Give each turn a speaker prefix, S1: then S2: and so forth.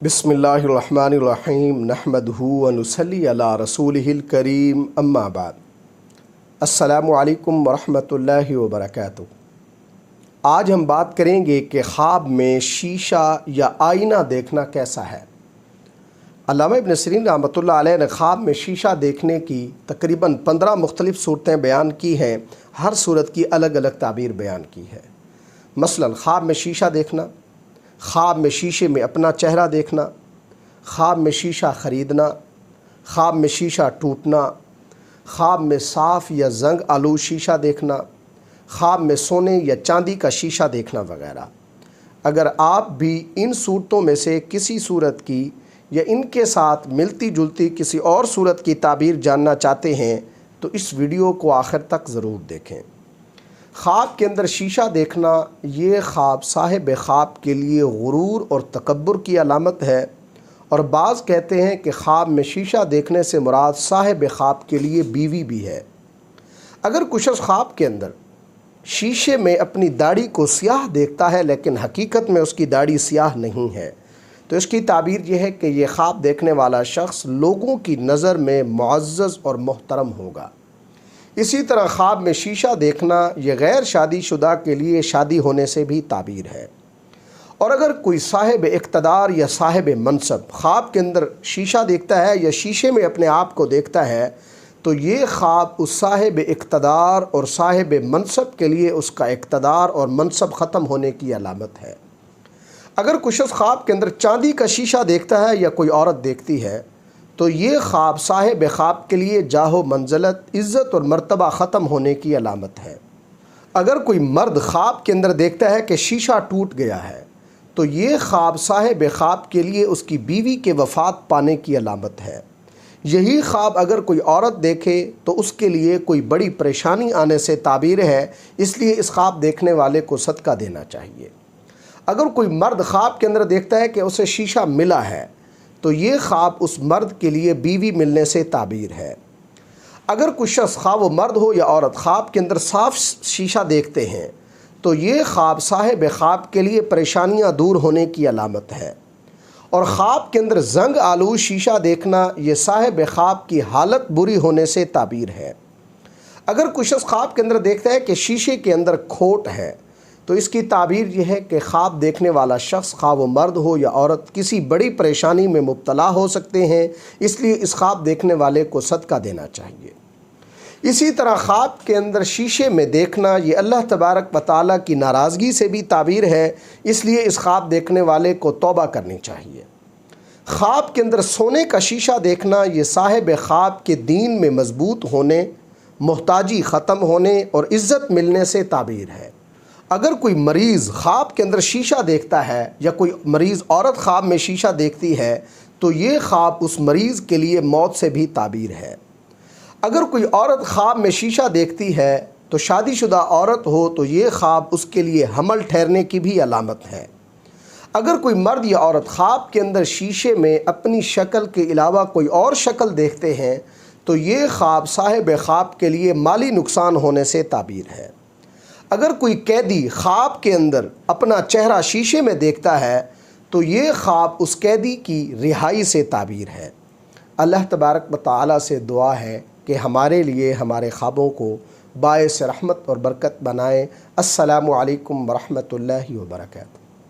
S1: बिस्मिल्लाहिर्रहमानिर्रहीम नहमदहु व नुसल्ली अला रसूलिहिल करीम अम्मा बाद। अस्सलामु अलैकुम वरहमतुल्लाहि व बरकातुहू। आज हम बात करेंगे कि ख्वाब में शीशा या आईना देखना कैसा है। अल्लामा इब्न सीरीन रहमतुल्लाह अलैह ने ख्वाब में शीशा देखने की तकरीबन 15 मुख्तलिफ़ सूरतें बयान की हैं। हर सूरत की अलग अलग ताबीर बयान की है। मसलन ख्वाब में शीशा देखना, ख्वाब में शीशे में अपना चेहरा देखना, ख्वाब में शीशा ख़रीदना, ख्वाब में शीशा टूटना, ख्वाब में साफ़ या जंग आलू शीशा देखना, ख्वाब में सोने या चांदी का शीशा देखना वगैरह। अगर आप भी इन सूरतों में से किसी सूरत की या इनके साथ मिलती जुलती किसी और सूरत की ताबीर जानना चाहते हैं तो इस वीडियो को आखिर तक ज़रूर देखें। ख्वाब के अंदर शीशा देखना ये ख्वाब साहिब ख्वाब के लिए गुरूर और तकब्बुर की अलामत है, और बाज़ कहते हैं कि ख्वाब में शीशा देखने से मुराद साहिब ख्वाब के लिए बीवी भी है। अगर कुछ शख्स ख्वाब के अंदर शीशे में अपनी दाढ़ी को स्याह देखता है लेकिन हकीकत में उसकी दाढ़ी स्याह नहीं है तो इसकी ताबीर यह है कि यह ख्वाब देखने वाला शख्स लोगों की नज़र में मुअज़्ज़ज़ और मोहतरम होगा। इसी तरह ख्वाब में शीशा देखना यह गैर शादीशुदा के लिए शादी होने से भी ताबीर है। और अगर कोई साहिब इक़्तिदार या साहिब मनसब ख्वाब के अंदर शीशा देखता है या शीशे में अपने आप को देखता है तो ये ख्वाब उस साहिब इक़्तिदार और साहिब मनसब के लिए उसका इक़्तिदार और मनसब ख़त्म होने की अलामत है। अगर कुछ शख्स ख्वाब के अंदर चांदी का शीशा देखता है या कोई औरत देखती है तो ये ख्वाब साहिब ख्वाब के लिए जाहो मंज़लत, इज़्ज़त और मर्तबा ख़त्म होने की अलामत है। अगर कोई मर्द ख्वाब के अंदर देखता है कि शीशा टूट गया है तो ये ख्वाब साहिब ख्वाब के लिए उसकी बीवी के वफ़ात पाने की अलामत है। यही ख्वाब अगर कोई औरत देखे तो उसके लिए कोई बड़ी परेशानी आने से ताबीर है, इसलिए इस ख्वाब देखने वाले को सदका देना चाहिए। अगर कोई मर्द ख्वाब के अंदर देखता है कि उसे शीशा मिला है तो ये ख्वाब उस मर्द के लिए बीवी मिलने से ताबीर है। अगर कुछ शख्स ख्वाब वो मर्द हो या औरत ख्वाब के अंदर साफ शीशा देखते हैं तो ये ख्वाब साहिब ख्वाब के लिए परेशानियां दूर होने की अलामत है। और ख्वाब के अंदर जंग आलू शीशा देखना ये साहिब ख्वाब की हालत बुरी होने से ताबीर है। अगर कुछ शख्स ख्वाब के अंदर देखता है कि शीशे के अंदर खोट है तो इसकी ताबीर यह है कि ख्वाब देखने वाला शख्स ख्वाब मर्द हो या औरत किसी बड़ी परेशानी में मुब्तला हो सकते हैं, इसलिए इस ख्वाब देखने वाले को सदका देना चाहिए। इसी तरह ख्वाब के अंदर शीशे में देखना ये अल्लाह तबारक व तआला की नाराज़गी से भी ताबीर है, इसलिए इस ख्वाब देखने वाले को तौबा करनी चाहिए। ख्वाब के अंदर सोने का शीशा देखना ये साहिब ख्वाब के दीन में मजबूत होने, मोहताजी ख़त्म होने और इज़्ज़त मिलने से ताबीर है। अगर कोई मरीज़ ख्वाब के अंदर शीशा देखता है या कोई मरीज़ औरत ख्वाब में शीशा देखती है तो ये ख्वाब उस मरीज़ के लिए मौत से भी ताबीर है। अगर कोई औरत ख्वाब में शीशा देखती है तो शादीशुदा औरत हो तो ये ख्वाब उसके लिए हमल ठहरने की भी अलामत है। अगर कोई मर्द या औरत ख्वाब के अंदर शीशे में अपनी शक्ल के अलावा कोई और शक्ल देखते हैं तो ये ख्वाब साहिब ख्वाब के लिए माली नुकसान होने से ताबीर है। अगर कोई कैदी ख्वाब के अंदर अपना चेहरा शीशे में देखता है तो ये ख्वाब उस कैदी की रिहाई से ताबीर है। अल्लाह तबारक व तआला से दुआ है कि हमारे लिए हमारे ख्वाबों को बाइस रहमत और बरकत बनाए। अस्सलामु अलैकुम व रहमतुल्लाहि व बरकातुहू।